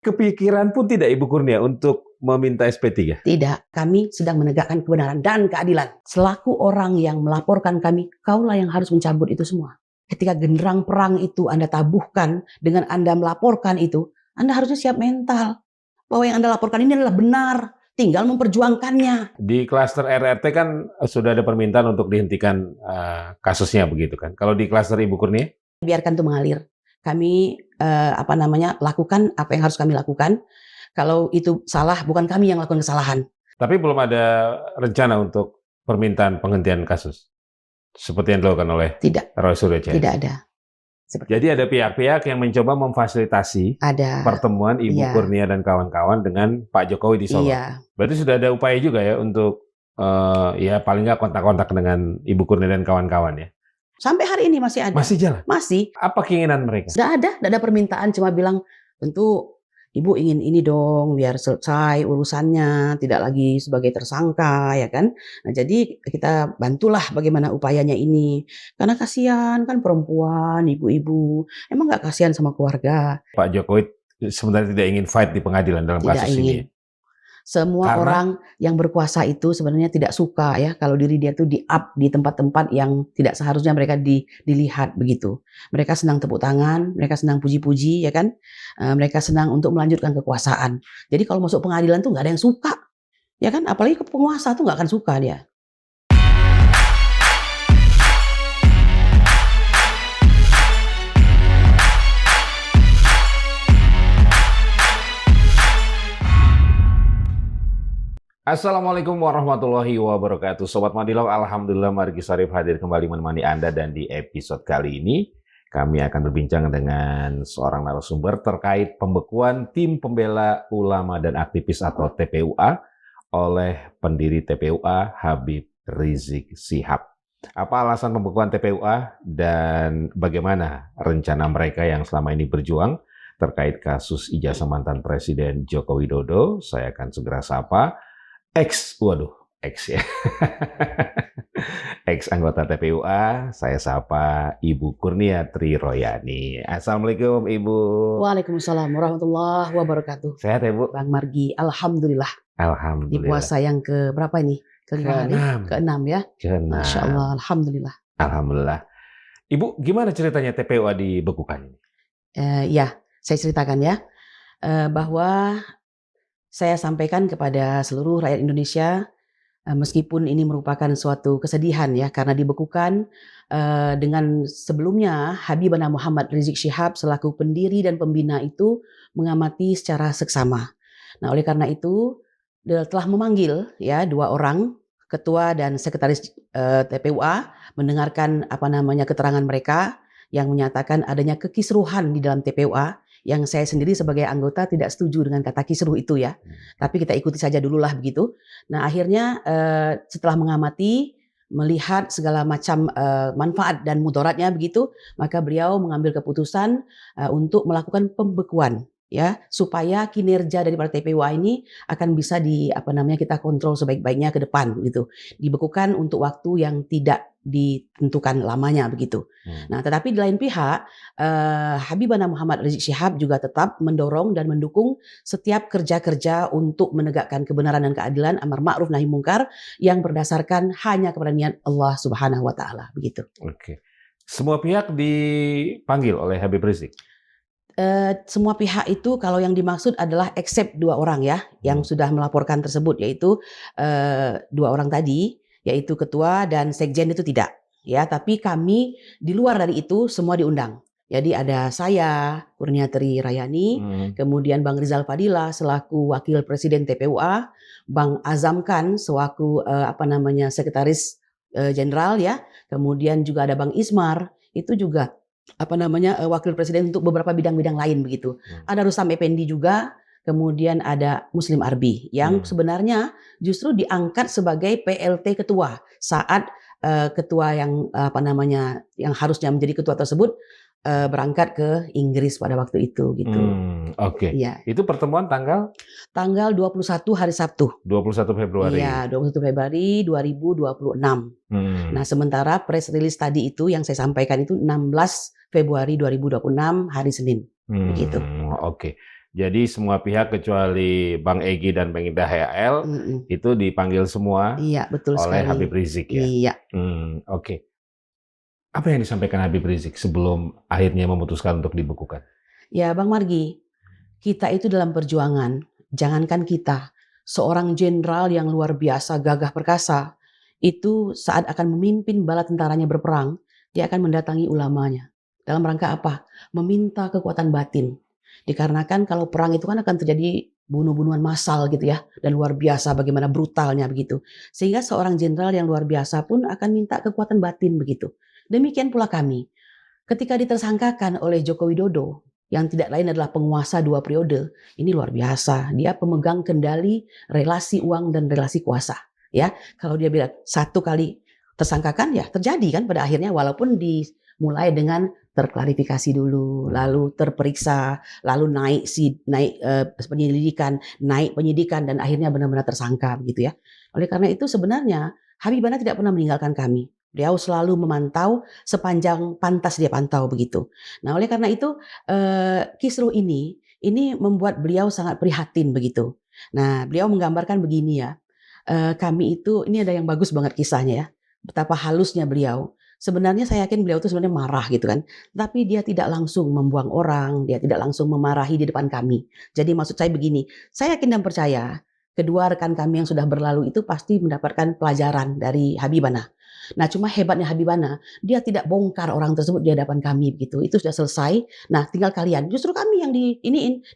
Kepikiran pun tidak Ibu Kurnia untuk meminta SP3? Tidak, kami sedang menegakkan kebenaran dan keadilan. Selaku orang yang melaporkan kami, kaulah yang harus mencabut itu semua. Ketika genderang perang itu Anda tabuhkan dengan Anda melaporkan itu, Anda harusnya siap mental. Bahwa yang Anda laporkan ini adalah benar, tinggal memperjuangkannya. Di klaster RRT kan sudah ada permintaan untuk dihentikan kasusnya begitu kan. Kalau di klaster Ibu Kurnia? Biarkan itu mengalir. Kami lakukan apa yang harus kami lakukan. Kalau itu salah, bukan kami yang lakukan kesalahan. Tapi belum ada rencana untuk permintaan penghentian kasus seperti yang dilakukan oleh Roy Suryo Chandra? Tidak ada. Jadi ada pihak-pihak yang mencoba memfasilitasi pertemuan Ibu Kurnia dan kawan-kawan dengan Pak Jokowi di Solo. Iya. Berarti sudah ada upaya juga ya untuk ya paling nggak kontak-kontak dengan Ibu Kurnia dan kawan-kawan ya? Sampai hari ini masih ada. Masih jalan? Masih. Apa keinginan mereka? Tidak ada permintaan, cuma bilang tentu Ibu ingin ini dong, biar selesai urusannya, tidak lagi sebagai tersangka, ya kan? Nah, jadi kita bantulah bagaimana upayanya ini. Karena kasihan kan perempuan, ibu-ibu. Emang nggak kasihan sama keluarga? Pak Jokowi sebenarnya tidak ingin fight di pengadilan dalam kasus ini. Semua orang yang berkuasa itu sebenarnya tidak suka ya kalau diri dia itu di-up di tempat-tempat yang tidak seharusnya mereka dilihat begitu. Mereka senang tepuk tangan, mereka senang puji-puji ya kan. Mereka senang untuk melanjutkan kekuasaan. Jadi kalau masuk pengadilan tuh nggak ada yang suka. Ya kan, apalagi ke penguasa tuh nggak akan suka dia. Assalamualaikum warahmatullahi wabarakatuh. Sobat Madilog, alhamdulillah Margi Syarif hadir kembali menemani Anda, dan di episode kali ini kami akan berbincang dengan seorang narasumber terkait pembekuan Tim Pembela Ulama dan Aktivis atau TPUA oleh pendiri TPUA Habib Rizik Syihab. Apa alasan pembekuan TPUA dan bagaimana rencana mereka yang selama ini berjuang terkait kasus ijazah mantan Presiden Joko Widodo? Saya akan segera sapa ex ya. Ex anggota TPUA, saya sapa Ibu Kurnia Tri Royani. Assalamualaikum Ibu. Waalaikumsalam warahmatullahi wabarakatuh. Sehat ya Bu? Bang Margi, alhamdulillah. Alhamdulillah. Di puasa yang ke berapa ini? Ke-6 ya? Ke-6. Masya Allah, alhamdulillah. Alhamdulillah. Ibu, gimana ceritanya TPUA dibekukan? Ya, saya ceritakan ya. Bahwa saya sampaikan kepada seluruh rakyat Indonesia, meskipun ini merupakan suatu kesedihan ya, karena dibekukan dengan sebelumnya Habibana Muhammad Rizik Syihab selaku pendiri dan pembina itu mengamati secara seksama. Nah, oleh karena itu telah memanggil ya 2 orang, ketua dan sekretaris TPUA, mendengarkan keterangan mereka yang menyatakan adanya kekisruhan di dalam TPUA. Yang saya sendiri sebagai anggota tidak setuju dengan kata kisruh itu ya. Tapi kita ikuti saja dulu lah begitu. Nah akhirnya setelah mengamati, melihat segala macam manfaat dan mudaratnya begitu, maka beliau mengambil keputusan untuk melakukan pembekuan ya, supaya kinerja dari partai TPUA ini akan bisa kita kontrol sebaik-baiknya ke depan gitu. Dibekukan untuk waktu yang tidak ditentukan lamanya begitu. Nah, tetapi di lain pihak Habibana Muhammad Rizik Syihab juga tetap mendorong dan mendukung setiap kerja-kerja untuk menegakkan kebenaran dan keadilan, amar ma'ruf nahi mungkar yang berdasarkan hanya kepada niat Allah Subhanahu wa taala begitu. Oke. Semua pihak dipanggil oleh Habib Rizik? Semua pihak itu kalau yang dimaksud adalah except 2 orang ya yang sudah melaporkan tersebut, yaitu 2 orang tadi, yaitu ketua dan sekjen itu tidak ya, tapi kami di luar dari itu semua diundang. Jadi ada saya Kurnia Tri Royani, kemudian Bang Rizal Fadila selaku wakil presiden TPUA, Bang Azam Khan selaku sekretaris jenderal ya, kemudian juga ada Bang Ismar itu juga wakil presiden untuk beberapa bidang-bidang lain begitu. Ada Rustam Effendi juga, kemudian ada Muslim Arbi yang sebenarnya justru diangkat sebagai PLT ketua saat ketua yang yang harusnya menjadi ketua tersebut berangkat ke Inggris pada waktu itu gitu. Oke. Ya. Itu pertemuan tanggal 21 hari Sabtu. 21 Februari. Iya, 21 Februari 2026. Nah, sementara press release tadi itu yang saya sampaikan itu 16 Februari 2026 hari Senin. Begitu. Oke. Jadi semua pihak kecuali Bang Egy dan Bang Indah HL Mm-mm. itu dipanggil semua Iya, betul oleh sekali. Habib Rizik ya. Iya. Oke. Apa yang disampaikan Habib Rizik sebelum akhirnya memutuskan untuk dibekukan? Ya, Bang Margi, kita itu dalam perjuangan, jangankan kita, seorang jenderal yang luar biasa gagah perkasa, itu saat akan memimpin bala tentaranya berperang, dia akan mendatangi ulamanya. Dalam rangka apa? Meminta kekuatan batin. Dikarenakan kalau perang itu kan akan terjadi bunuh-bunuhan massal gitu ya, dan luar biasa bagaimana brutalnya begitu. Sehingga seorang jenderal yang luar biasa pun akan minta kekuatan batin begitu. Demikian pula kami. Ketika ditersangkakan oleh Joko Widodo, yang tidak lain adalah penguasa 2 periode, ini luar biasa. Dia pemegang kendali relasi uang dan relasi kuasa. Ya, kalau dia bilang 1 kali tersangkakan ya terjadi kan pada akhirnya, walaupun dimulai dengan terklarifikasi dulu, lalu terperiksa, lalu naik penyelidikan, naik penyidikan dan akhirnya benar-benar tersangka begitu ya. Oleh karena itu sebenarnya Habibana tidak pernah meninggalkan kami. Beliau selalu memantau sepanjang pantas dia pantau begitu. Nah, oleh karena itu kisruh ini membuat beliau sangat prihatin begitu. Nah, beliau menggambarkan begini ya, kami itu ini ada yang bagus banget kisahnya ya, betapa halusnya beliau. Sebenarnya saya yakin beliau itu sebenarnya marah gitu kan, tapi dia tidak langsung membuang orang, dia tidak langsung memarahi di depan kami. Jadi maksud saya begini, saya yakin dan percaya kedua rekan kami yang sudah berlalu itu pasti mendapatkan pelajaran dari Habibana. Nah, cuma hebatnya Habibana, dia tidak bongkar orang tersebut di hadapan kami begitu. Itu sudah selesai. Nah, tinggal kalian. Justru kami yang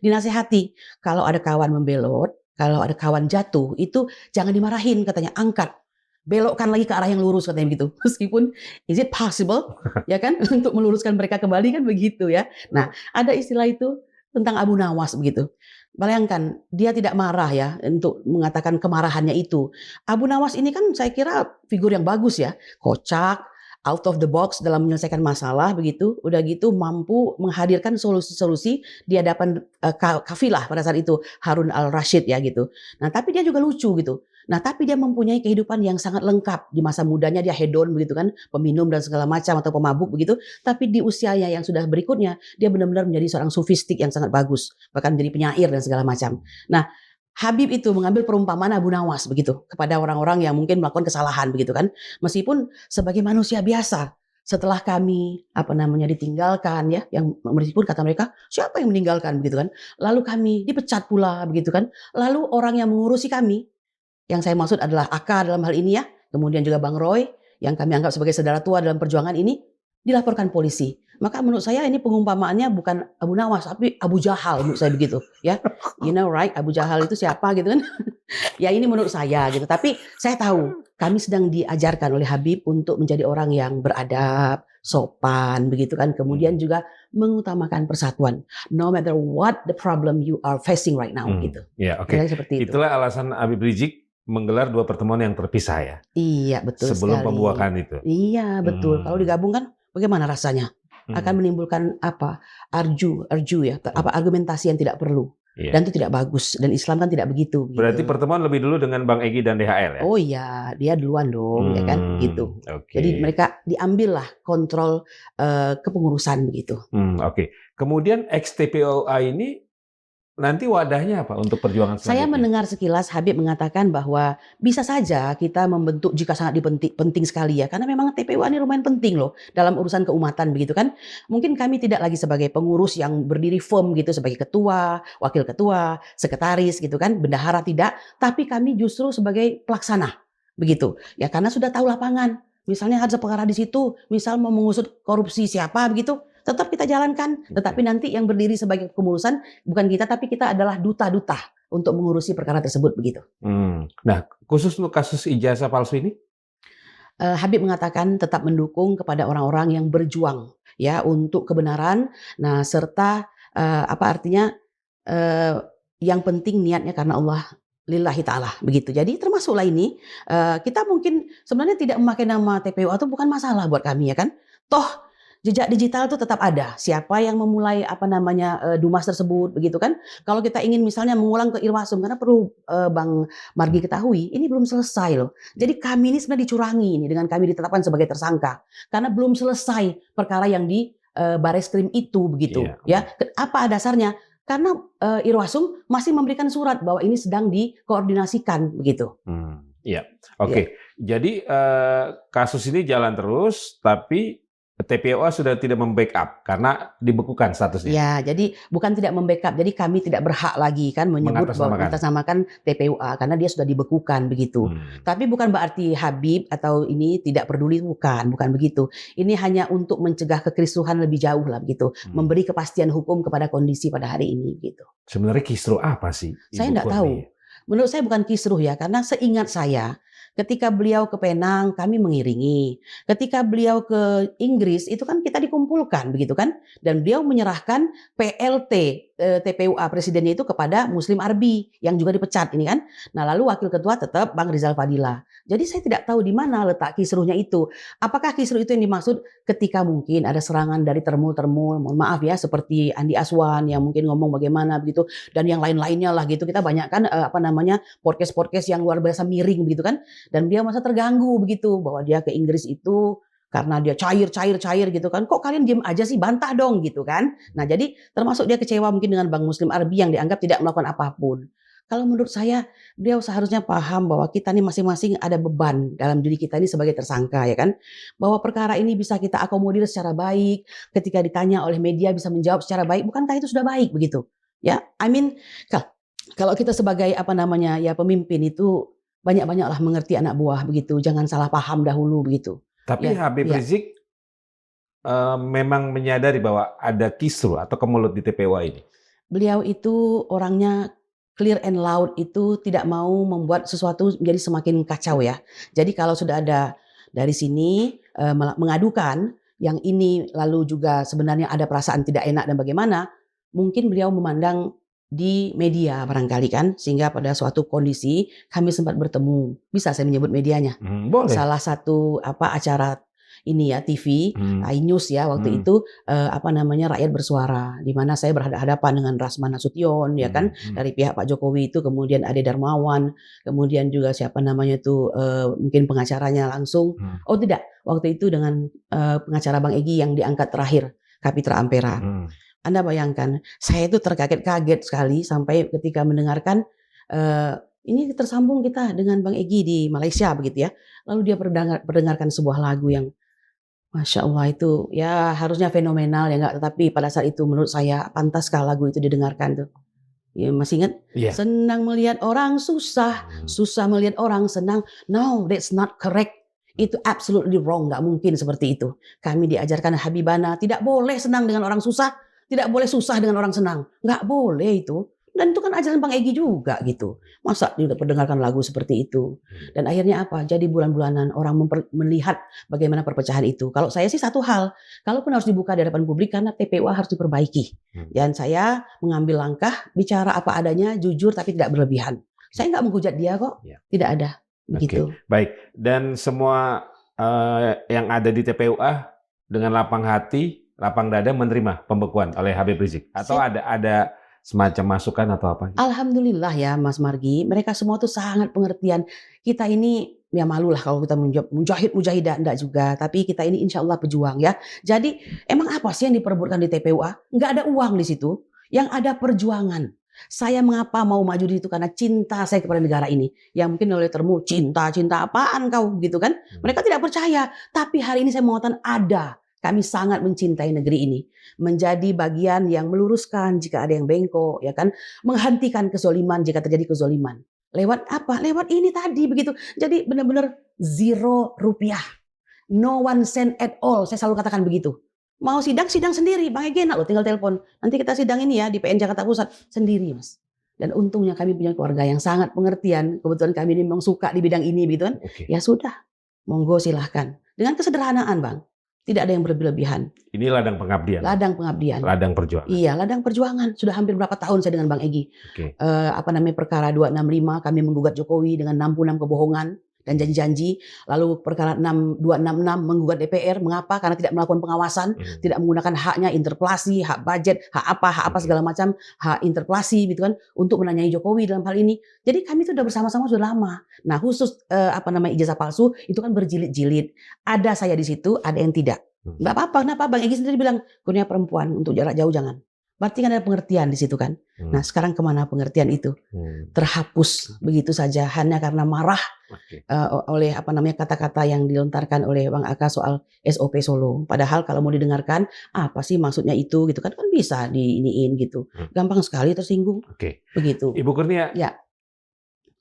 dinasehati. Kalau ada kawan membelot, kalau ada kawan jatuh, itu jangan dimarahin katanya, angkat. Belokkan lagi ke arah yang lurus katanya begitu. Meskipun is it possible ya kan untuk meluruskan mereka kembali kan begitu ya. Nah, ada istilah itu tentang Abu Nawas begitu. Bayangkan dia tidak marah ya untuk mengatakan kemarahannya itu. Abu Nawas ini kan saya kira figur yang bagus ya, kocak, out of the box dalam menyelesaikan masalah begitu. Udah gitu mampu menghadirkan solusi-solusi di hadapan kafilah pada saat itu Harun al-Rashid ya gitu. Nah, tapi dia juga lucu gitu. Nah, tapi dia mempunyai kehidupan yang sangat lengkap. Di masa mudanya dia hedon begitu kan, peminum dan segala macam atau pemabuk begitu. Tapi di usianya yang sudah berikutnya, dia benar-benar menjadi seorang sufistik yang sangat bagus. Bahkan menjadi penyair dan segala macam. Nah, Habib itu mengambil perumpamaan Abu Nawas begitu kepada orang-orang yang mungkin melakukan kesalahan begitu kan. Meskipun sebagai manusia biasa, setelah kami ditinggalkan ya, yang meskipun kata mereka siapa yang meninggalkan begitu kan, lalu kami dipecat pula begitu kan, lalu orang yang mengurusi kami, yang saya maksud adalah Aka dalam hal ini ya, kemudian juga Bang Roy yang kami anggap sebagai saudara tua dalam perjuangan ini, dilaporkan polisi. Maka menurut saya ini pengumpamaannya bukan Abu Nawas tapi Abu Jahal menurut saya begitu ya. You know right, Abu Jahal itu siapa gitu kan. Ya ini menurut saya gitu. Tapi saya tahu kami sedang diajarkan oleh Habib untuk menjadi orang yang beradab, sopan begitu kan. Kemudian juga mengutamakan persatuan. No matter what the problem you are facing right now gitu. Ya, oke. Kira-kira seperti itu. Itulah alasan Habib Rizik menggelar 2 pertemuan yang terpisah ya. Iya, betul Sebelum sekali. pembuakan itu. Iya, betul. Kalau digabungkan bagaimana rasanya? Akan menimbulkan arju ya, argumentasi yang tidak perlu. Iya. Dan itu tidak bagus. Dan Islam kan tidak begitu. Berarti gitu. pertemuan lebih dulu dengan Bang Egy dan DHL ya? Oh iya, dia duluan dong, ya kan, gitu. Okay. Jadi mereka diambillah kontrol kepengurusan begitu. Oke. Kemudian ex-TPOA ini nanti wadahnya apa untuk perjuangan selanjutnya? Saya mendengar sekilas Habib mengatakan bahwa bisa saja kita membentuk jika sangat penting sekali ya, karena memang TPOA ini lumayan penting loh dalam urusan keumatan begitu kan. Mungkin kami tidak lagi sebagai pengurus yang berdiri firm gitu sebagai ketua, wakil ketua, sekretaris gitu kan, bendahara tidak, tapi kami justru sebagai pelaksana begitu. Ya karena sudah tahu lapangan. Misalnya ada perkara di situ, misal mau mengusut korupsi siapa begitu, tetap kita jalankan. Tetapi nanti yang berdiri sebagai kepengurusan bukan kita, tapi kita adalah duta-duta untuk mengurusi perkara tersebut begitu. Nah, khusus untuk kasus ijazah palsu ini? Habib mengatakan tetap mendukung kepada orang-orang yang berjuang ya untuk kebenaran. Nah, serta apa artinya yang penting niatnya karena Allah lillahi ta'ala begitu. Jadi termasuklah ini kita mungkin sebenarnya tidak memakai nama TPOA itu bukan masalah buat kami ya kan. Toh jejak digital itu tetap ada. Siapa yang memulai Dumas tersebut begitu kan? Kalau kita ingin misalnya mengulang ke Irwasum, karena perlu Bang Margi ketahui, ini belum selesai loh. Jadi kami ini sebenarnya dicurangi ini dengan kami ditetapkan sebagai tersangka karena belum selesai perkara yang di Bareskrim itu begitu. Ya, apa dasarnya? Karena Irwasum masih memberikan surat bahwa ini sedang dikoordinasikan begitu. Iya, oke. Jadi kasus ini jalan terus, tapi TPUA sudah tidak membackup karena dibekukan statusnya. Ya, jadi bukan tidak membackup, jadi kami tidak berhak lagi kan menyebut bahwa mengatasnamakan TPUA karena dia sudah dibekukan begitu. Tapi bukan berarti Habib atau ini tidak peduli, bukan begitu. Ini hanya untuk mencegah kekrisruhan lebih jauh lah begitu, memberi kepastian hukum kepada kondisi pada hari ini gitu. Sebenarnya kisruh apa sih? Saya tidak tahu. Menurut saya bukan kisruh ya, karena seingat saya ketika beliau ke Penang kami mengiringi. Ketika beliau ke Inggris itu kan kita dikumpulkan begitu kan. Dan beliau menyerahkan PLT TPUA presidennya itu kepada Muslim Arbi yang juga dipecat ini kan. Nah lalu wakil ketua tetap Bang Rizal Fadila. Jadi saya tidak tahu di mana letak kisruhnya itu. Apakah kisruh itu yang dimaksud ketika mungkin ada serangan dari termul-termul, mohon maaf ya, seperti Andi Aswan yang mungkin ngomong bagaimana begitu, dan yang lain-lainnya lah gitu. Kita banyak kan podcast-podcast yang luar biasa miring begitu kan. Dan dia masa terganggu begitu bahwa dia ke Inggris itu karena dia cair gitu kan. Kok kalian diam aja sih, bantah dong gitu kan. Nah jadi termasuk dia kecewa mungkin dengan Bang Muslim Arbi yang dianggap tidak melakukan apapun. Kalau menurut saya beliau seharusnya paham bahwa kita ini masing-masing ada beban dalam diri kita ini sebagai tersangka ya kan. Bahwa perkara ini bisa kita akomodir secara baik. Ketika ditanya oleh media bisa menjawab secara baik. Bukankah itu sudah baik begitu? Ya, I mean kalau kita sebagai pemimpin itu banyak-banyaklah mengerti anak buah begitu. Jangan salah paham dahulu begitu. Tapi Habib Rizik memang menyadari bahwa ada kisruh atau kemelut di TPUA ini. Beliau itu orangnya clear and loud, itu tidak mau membuat sesuatu menjadi semakin kacau ya. Jadi kalau sudah ada dari sini mengadukan yang ini lalu juga sebenarnya ada perasaan tidak enak dan bagaimana, mungkin beliau memandang di media barangkali kan, sehingga pada suatu kondisi kami sempat bertemu. Bisa saya menyebut medianya? Boleh. Salah satu acara ini ya TV, iNews ya waktu itu Rakyat Bersuara, di mana saya berhadapan dengan Rasman Nasution ya kan, dari pihak Pak Jokowi itu, kemudian Ade Darmawan, kemudian juga mungkin pengacaranya langsung. Oh tidak, waktu itu dengan pengacara Bang Egy yang diangkat terakhir, Kapitra Ampera. Anda bayangkan, saya itu terkaget-kaget sekali sampai ketika mendengarkan ini tersambung kita dengan Bang Egy di Malaysia begitu ya. Lalu dia perdengarkan sebuah lagu yang Masya Allah itu ya harusnya fenomenal ya enggak, tetapi pada saat itu menurut saya pantaskah lagu itu didengarkan tuh. Ya masih ingat? Yeah. Senang melihat orang susah, susah melihat orang senang. No, that's not correct. Itu absolutely wrong, nggak mungkin seperti itu. Kami diajarkan Habibana tidak boleh senang dengan orang susah. Tidak boleh susah dengan orang senang. Nggak boleh itu. Dan itu kan ajaran Bang Egy juga gitu. Masa dia mendengarkan lagu seperti itu. Dan akhirnya apa? Jadi bulan-bulanan orang melihat bagaimana perpecahan itu. Kalau saya sih satu hal. Kalaupun harus dibuka di hadapan publik karena TPUA harus diperbaiki. Dan saya mengambil langkah bicara apa adanya, jujur tapi tidak berlebihan. Saya nggak menghujat dia kok. Tidak ada. Begitu. Baik. Dan semua yang ada di TPUA dengan lapang hati, lapang dada menerima pembekuan oleh Habib Rizik atau ada semacam masukan atau apa? Alhamdulillah ya Mas Margi, mereka semua tuh sangat pengertian. Kita ini ya malu lah kalau kita mujahidah enggak juga, tapi kita ini insya Allah pejuang ya. Jadi emang apa sih yang diperebutkan di TPUA? Enggak ada uang di situ, yang ada perjuangan. Saya mengapa mau maju di situ karena cinta saya kepada negara ini. Yang mungkin oleh termu cinta apaan kau gitu kan? Mereka tidak percaya, tapi hari ini saya mengatakan ada. Kami sangat mencintai negeri ini. Menjadi bagian yang meluruskan jika ada yang bengkok, ya kan? Menghentikan kezoliman jika terjadi kezoliman. Lewat apa? Lewat ini tadi begitu. Jadi benar-benar 0 rupiah. No 1 cent at all. Saya selalu katakan begitu. Mau sidang sendiri. Bang Egy enak loh, tinggal telepon. Nanti kita sidang ini ya di PN Jakarta Pusat. Sendiri Mas. Dan untungnya kami punya keluarga yang sangat pengertian. Kebetulan kami ini memang suka di bidang ini begitu kan. Ya sudah. Monggo silahkan. Dengan kesederhanaan Bang. Tidak ada yang berlebihan. Ini ladang pengabdian. Ladang pengabdian. Ladang perjuangan. Iya, ladang perjuangan. Sudah hampir berapa tahun saya dengan Bang Egy. Perkara 265 kami menggugat Jokowi dengan 66 kebohongan dan janji-janji. Lalu perkara 266 menggugat DPR. Mengapa? Karena tidak melakukan pengawasan, tidak menggunakan haknya interpelasi, hak budget, hak apa segala macam, hak interpelasi gitu kan, untuk menanyai Jokowi dalam hal ini. Jadi kami itu sudah bersama-sama sudah lama. Nah, khusus ijazah palsu itu kan berjilid-jilid. Ada saya di situ, ada yang tidak. Enggak apa-apa. Kenapa? Bang Egy sendiri bilang, kurnia perempuan untuk jarak jauh jangan. Berarti kan ada pengertian di situ kan. Nah, sekarang kemana pengertian itu? Terhapus begitu saja hanya karena marah oleh kata-kata yang dilontarkan oleh Bang Aka soal SOP Solo. Padahal kalau mau didengarkan apa sih maksudnya itu gitu kan bisa diiniin gitu. Gampang sekali tersinggung. Begitu. Ibu Kurnia. Ya.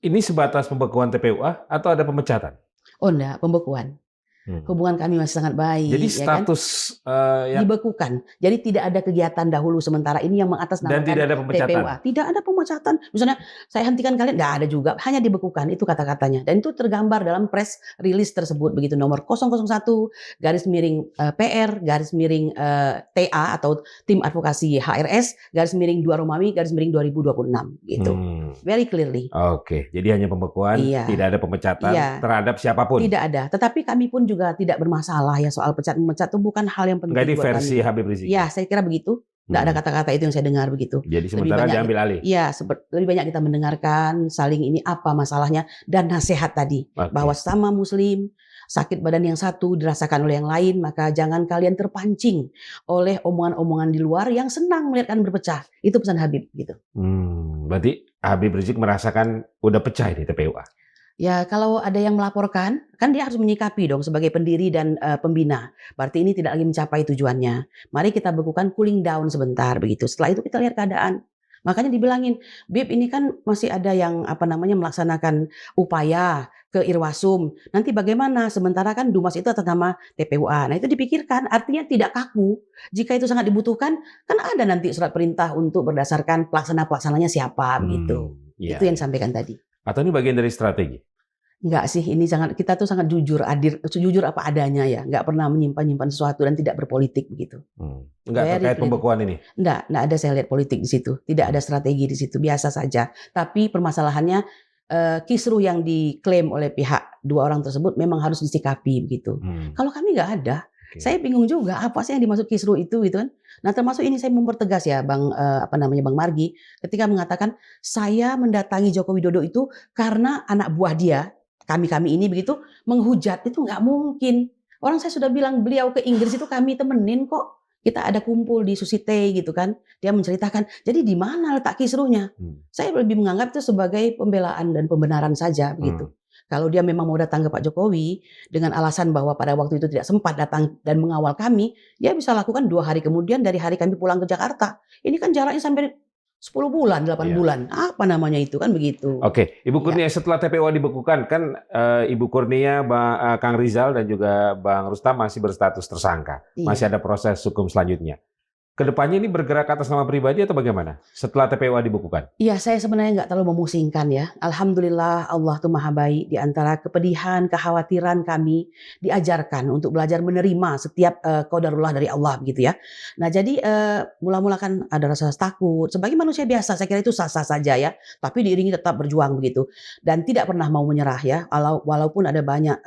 Ini sebatas pembekuan TPUA atau ada pemecatan? Oh enggak, pembekuan. Hubungan kami masih sangat baik. Jadi status yang dibekukan. Jadi tidak ada kegiatan dahulu sementara ini yang mengatasnamakan dan tidak ada pemecatan. TPUA. Tidak ada pemecatan. Misalnya saya hentikan kalian, tidak ada juga. Hanya dibekukan itu kata-katanya. Dan itu tergambar dalam press release tersebut begitu nomor 001 garis miring PR garis miring TA atau tim advokasi HRS garis miring 2 Romawi garis miring 2026 gitu. Very clearly. Oke, jadi hanya pembekuan, tidak ada pemecatan terhadap siapapun. Tidak ada. Tetapi kami pun juga tidak bermasalah ya soal pecat-memecat itu bukan hal yang penting. Enggak di versi Habib Rizik. Ya, saya kira begitu. Tidak ada kata-kata itu yang saya dengar begitu. Jadi sementara diambil alih. Iya, lebih banyak kita mendengarkan saling ini apa masalahnya dan nasihat tadi bahwa sama Muslim sakit badan yang satu dirasakan oleh yang lain, maka jangan kalian terpancing oleh omongan-omongan di luar yang senang melihat kalian berpecah. Itu pesan Habib gitu. Berarti Habib Rizik merasakan udah pecah di TPUA. Ya kalau ada yang melaporkan, kan dia harus menyikapi dong sebagai pendiri dan pembina. Berarti ini tidak lagi mencapai tujuannya. Mari kita bekukan cooling down sebentar begitu. Setelah itu kita lihat keadaan. Makanya dibilangin, Bib ini kan masih ada yang melaksanakan upaya ke Irwasum. Nanti bagaimana? Sementara kan Dumas itu atas nama TPUA. Nah itu dipikirkan, artinya tidak kaku. Jika itu sangat dibutuhkan, kan ada nanti surat perintah untuk berdasarkan pelaksananya siapa begitu. Itu yang disampaikan tadi. Atau ini bagian dari strategi? Enggak sih, ini kita tuh sangat jujur, jujur apa adanya ya, enggak pernah menyimpan sesuatu dan tidak berpolitik begitu. Enggak terkait pembekuan ini? Enggak ada saya lihat politik di situ, tidak ada strategi di situ, biasa saja. Tapi permasalahannya kisruh yang diklaim oleh pihak dua orang tersebut memang harus disikapi begitu. Kalau kami enggak ada. Saya bingung juga apa sih yang dimaksud kisruh itu gitu kan. Nah termasuk ini saya mempertegas ya Bang Bang Margi ketika mengatakan saya mendatangi Joko Widodo itu karena anak buah dia kami ini begitu menghujat, itu nggak mungkin. Orang saya sudah bilang beliau ke Inggris itu kami temenin kok. Kita ada kumpul di Susite gitu kan. Dia menceritakan. Jadi di mana letak kisruhnya? Saya lebih menganggap itu sebagai pembelaan dan pembenaran saja begitu. Kalau dia memang mau datang ke Pak Jokowi dengan alasan bahwa pada waktu itu tidak sempat datang dan mengawal kami, dia bisa lakukan 2 hari kemudian dari hari kami pulang ke Jakarta. Ini kan jaraknya sampai 10 bulan, 8 bulan. Apa namanya itu kan begitu. Oke, Ibu Kurnia setelah TPUA dibekukan kan Ibu Kurnia, Kang Rizal dan juga Bang Rustam masih berstatus tersangka. Masih ada proses hukum selanjutnya. Kedepannya ini bergerak atas nama pribadi atau bagaimana setelah TPUA dibekukan? Iya, saya sebenarnya nggak terlalu memusingkan ya. Alhamdulillah Allah tuh maha baik. Di antara kepedihan, kekhawatiran kami diajarkan untuk belajar menerima setiap qadarullah dari Allah begitu ya. Nah jadi mula-mula kan ada rasa takut. Sebagai manusia biasa saya kira itu sah-sah saja ya. Tapi diiringi tetap berjuang begitu. Dan tidak pernah mau menyerah ya. Walaupun ada banyak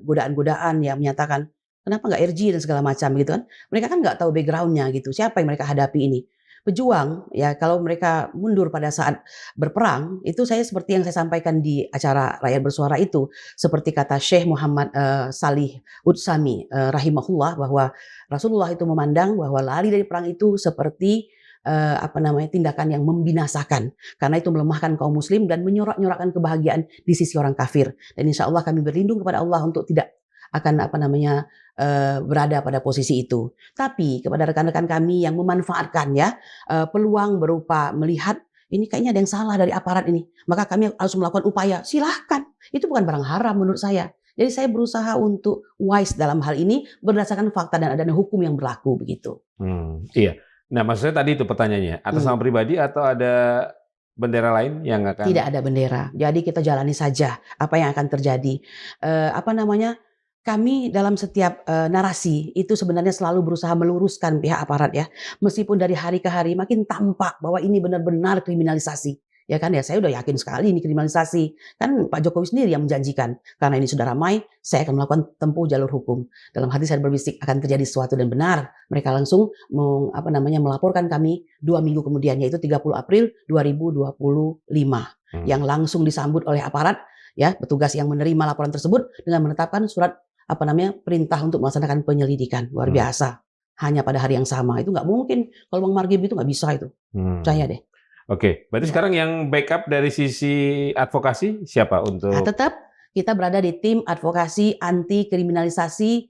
godaan-godaan yang menyatakan kenapa nggak RG dan segala macam gitu kan. Mereka kan nggak tahu backgroundnya gitu. Siapa yang mereka hadapi ini. Pejuang ya kalau mereka mundur pada saat berperang itu saya seperti yang saya sampaikan di acara Rakyat Bersuara itu. Seperti kata Syekh Muhammad Salih Utsami rahimahullah bahwa Rasulullah itu memandang bahwa lari dari perang itu seperti tindakan yang membinasakan. Karena itu melemahkan kaum muslim dan menyorak-nyorakkan kebahagiaan di sisi orang kafir. Dan insya Allah kami berlindung kepada Allah untuk tidak akan berada pada posisi itu. Tapi kepada rekan-rekan kami yang memanfaatkan ya peluang berupa melihat ini kayaknya ada yang salah dari aparat ini, maka kami harus melakukan upaya. Silahkan, itu bukan barang haram menurut saya. Jadi saya berusaha untuk wise dalam hal ini berdasarkan fakta dan adanya hukum yang berlaku begitu. Iya. Nah maksudnya tadi itu pertanyaannya atas nama pribadi atau ada bendera lain yang akan? Tidak ada bendera. Jadi kita jalani saja apa yang akan terjadi. Kami dalam setiap narasi itu sebenarnya selalu berusaha meluruskan pihak aparat ya. Meskipun dari hari ke hari makin tampak bahwa ini benar-benar kriminalisasi. Ya kan ya, saya udah yakin sekali ini kriminalisasi. Kan Pak Jokowi sendiri yang menjanjikan. Karena ini sudah ramai, saya akan melakukan tempuh jalur hukum. Dalam hati saya berbisik akan terjadi sesuatu dan benar. Mereka langsung melaporkan kami 2 minggu kemudian, yaitu 30 April 2025. Yang langsung disambut oleh aparat, ya petugas yang menerima laporan tersebut dengan menetapkan surat perintah untuk melaksanakan penyelidikan. Luar biasa. hanya pada hari yang sama. Itu nggak mungkin. Kalau Bang Margi itu nggak bisa itu. Percaya deh. Oke, berarti Ya. sekarang yang backup dari sisi advokasi siapa Nah, untuk? tetap kita berada di tim advokasi anti kriminalisasi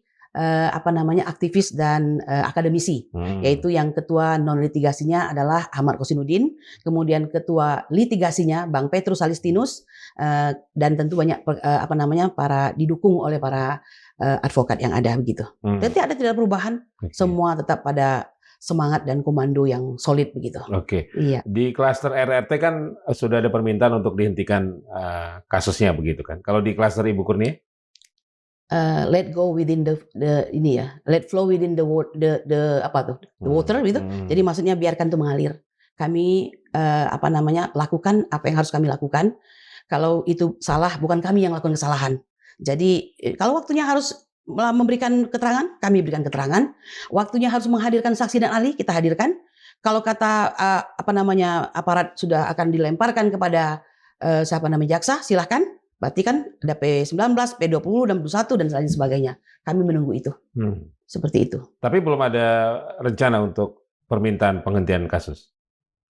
aktivis dan akademisi, yaitu yang ketua non litigasinya adalah Ahmad Kosinudin, kemudian ketua litigasinya Bang Petrus Alistinus, dan tentu banyak para didukung oleh para advokat yang ada begitu. Jadi tidak perubahan, semua tetap pada semangat dan komando yang solid begitu. Oke. Iya. Di klaster RRT kan sudah ada permintaan untuk dihentikan kasusnya begitu kan. Kalau di klaster Ibu Kurnia? Let go within let flow within the water gitu. Jadi maksudnya biarkan itu mengalir. Kami lakukan apa yang harus kami lakukan. Kalau itu salah, bukan kami yang lakukan kesalahan. Jadi kalau waktunya harus memberikan keterangan, kami berikan keterangan. Waktunya harus menghadirkan saksi dan ahli, kita hadirkan. Kalau kata aparat sudah akan dilemparkan kepada jaksa, silahkan. Berarti kan ada P19, P20, dan P21 dan lain sebagainya. Kami menunggu itu. Seperti itu. Tapi belum ada rencana untuk permintaan penghentian kasus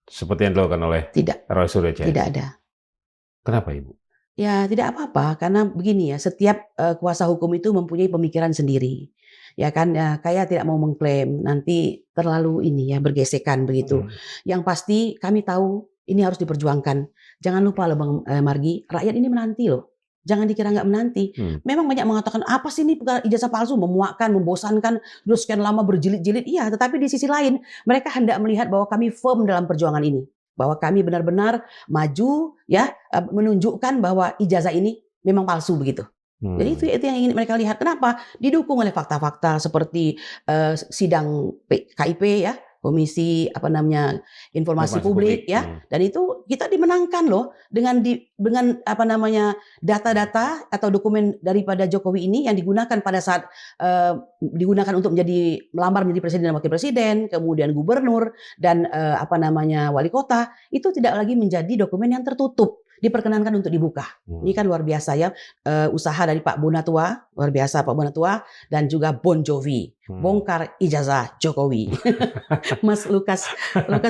seperti yang dilakukan oleh Roy Suryo CS? Tidak ada. Kenapa, Ibu? Ya tidak apa-apa, karena begini ya, setiap kuasa hukum itu mempunyai pemikiran sendiri. Ya kan, ya, kayak tidak mau mengklaim, nanti terlalu bergesekan begitu. Yang pasti kami tahu ini harus diperjuangkan. Jangan lupa loh Bang Margi, rakyat ini menanti loh. Jangan dikira nggak menanti. Memang banyak mengatakan, apa sih ini ijazah palsu, memuakkan, membosankan, terus sekian lama berjilid-jilid. Iya, tetapi di sisi lain, mereka hendak melihat bahwa kami firm dalam perjuangan ini. Bahwa kami benar-benar maju, ya, menunjukkan bahwa ijazah ini memang palsu begitu. Jadi itu yang ingin mereka lihat. Kenapa? Didukung oleh fakta-fakta seperti sidang KIP ya, Komisi Informasi Publik ya, dan itu kita dimenangkan loh dengan data-data atau dokumen daripada Jokowi ini yang digunakan pada saat digunakan untuk melamar menjadi presiden dan wakil presiden, kemudian gubernur dan wali kota, itu tidak lagi menjadi dokumen yang tertutup, diperkenankan untuk dibuka. Ini kan luar biasa ya, usaha dari Pak Bonatua, luar biasa Pak Bonatua, dan juga Bon Jovi, bongkar ijazah Jokowi. Mas Lukas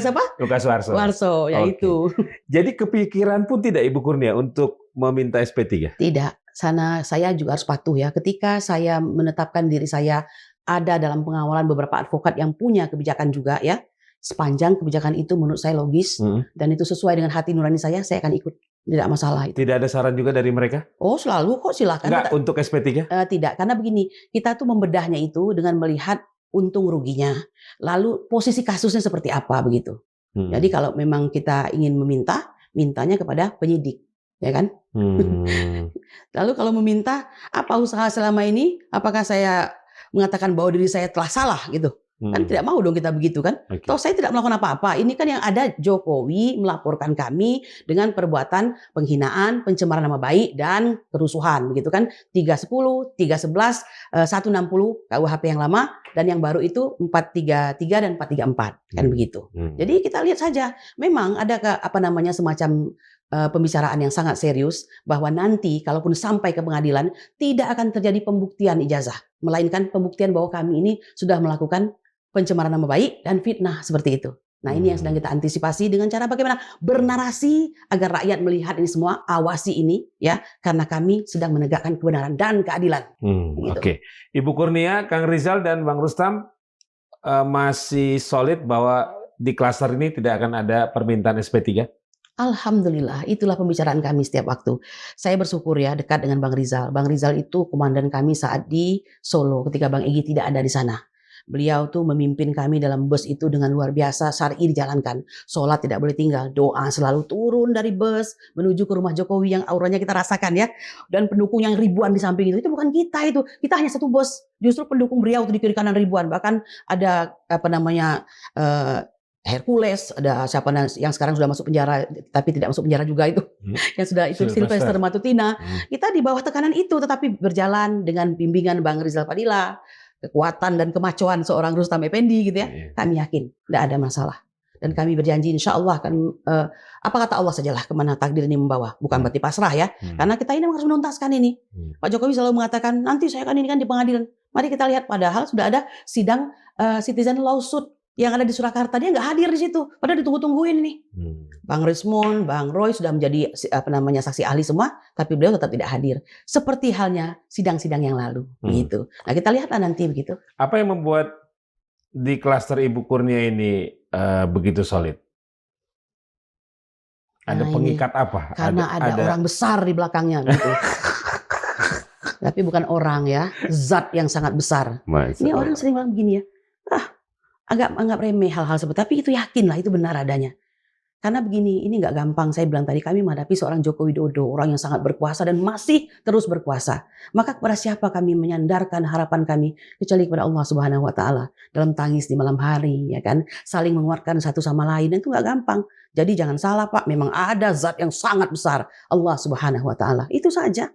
apa? Lukas Warso, ya itu. Jadi kepikiran pun tidak Ibu Kurnia untuk meminta SP3? Tidak, saya juga harus patuh ya. Ketika saya menetapkan diri saya ada dalam pengawalan beberapa advokat yang punya kebijakan juga ya, sepanjang kebijakan itu menurut saya logis dan itu sesuai dengan hati nurani saya akan ikut. Tidak masalah itu. Tidak ada saran juga dari mereka? Oh selalu kok, silakan. Enggak, untuk SP3? Tidak, karena begini, kita tuh membedahnya itu dengan melihat untung ruginya, lalu posisi kasusnya seperti apa begitu. Jadi kalau memang kita ingin mintanya kepada penyidik, ya kan? Lalu kalau meminta apa usaha selama ini, apakah saya mengatakan bahwa diri saya telah salah gitu? Kan tidak mau dong kita begitu kan? Toh saya tidak melakukan apa-apa. Ini kan yang ada Jokowi melaporkan kami dengan perbuatan penghinaan, pencemaran nama baik dan kerusuhan begitu kan? 310, 311, 160 KUHP yang lama dan yang baru itu 433 dan 434 kan begitu. Jadi kita lihat saja, memang ada semacam pembicaraan yang sangat serius bahwa nanti kalaupun sampai ke pengadilan tidak akan terjadi pembuktian ijazah, melainkan pembuktian bahwa kami ini sudah melakukan pencemaran nama baik dan fitnah seperti itu. Nah ini yang sedang kita antisipasi dengan cara bagaimana bernarasi agar rakyat melihat ini semua, awasi ini ya, karena kami sedang menegakkan kebenaran dan keadilan. Gitu. Oke. Ibu Kurnia, Kang Rizal dan Bang Rustam masih solid bahwa di klaster ini tidak akan ada permintaan SP3? Alhamdulillah, itulah pembicaraan kami setiap waktu. Saya bersyukur ya dekat dengan Bang Rizal. Bang Rizal itu komandan kami saat di Solo ketika Bang Egy tidak ada di sana. Beliau tuh memimpin kami dalam bus itu dengan luar biasa, syar'i dijalankan. Sholat tidak boleh tinggal, doa selalu turun dari bus menuju ke rumah Jokowi yang auranya kita rasakan ya. Dan pendukung yang ribuan di samping itu bukan kita itu. Kita hanya satu bus. Justru pendukung beliau itu di kiri kanan ribuan. Bahkan ada Hercules, ada siapa yang sekarang sudah masuk penjara tapi tidak masuk penjara juga itu. Yang sudah itu Sylvester Matutina. Kita di bawah tekanan itu tetapi berjalan dengan bimbingan Bang Rizal Fadila, kekuatan dan kemacoan seorang Rustam Effendi gitu ya. Kami yakin tidak ada masalah. Dan kami berjanji insya Allah akan apa kata Allah sajalah kemana takdir ini membawa. Bukan berarti pasrah ya. Karena kita ini harus menuntaskan ini. Pak Jokowi selalu mengatakan nanti saya akan ini kan di pengadilan. Mari kita lihat padahal sudah ada sidang citizen lawsuit yang ada di Surakarta, dia nggak hadir di situ, padahal ditunggu-tungguin nih. Bang Rismond, Bang Roy sudah menjadi saksi ahli semua, tapi beliau tetap tidak hadir. Seperti halnya sidang-sidang yang lalu, gitu. Nah kita lihatlah nanti begitu. Apa yang membuat di klaster Ibu Kurnia ini begitu solid? Ada Nah, pengikat apa? Karena ada orang besar di belakangnya gitu. Tapi bukan orang ya, zat yang sangat besar. Ini orang sering bilang begini ya, agak anggap remeh hal-hal seperti, tapi itu yakinlah itu benar adanya. Karena begini, ini nggak gampang. Saya bilang tadi kami menghadapi seorang Joko Widodo, orang yang sangat berkuasa dan masih terus berkuasa. Maka kepada siapa kami menyandarkan harapan kami kecuali kepada Allah Subhanahu Wa Taala dalam tangis di malam hari, ya kan? Saling menguatkan satu sama lain, dan itu nggak gampang. Jadi jangan salah Pak, memang ada zat yang sangat besar, Allah Subhanahu Wa Taala. Itu saja.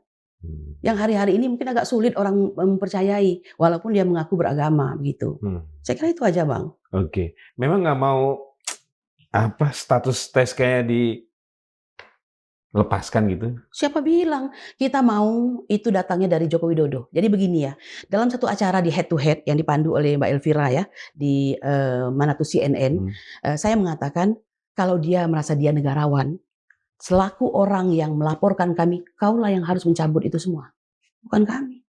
Yang hari-hari ini mungkin agak sulit orang mempercayai, walaupun dia mengaku beragama begitu. Saya kira itu aja Bang. Oke, memang nggak mau status tes kayak dilepaskan gitu? Siapa bilang kita mau itu datangnya dari Joko Widodo. Jadi begini ya, dalam satu acara di Head to Head yang dipandu oleh Mbak Elvira ya di mana tuh CNN, saya mengatakan kalau dia merasa dia negarawan, selaku orang yang melaporkan kami, kaulah yang harus mencabut itu semua, bukan kami.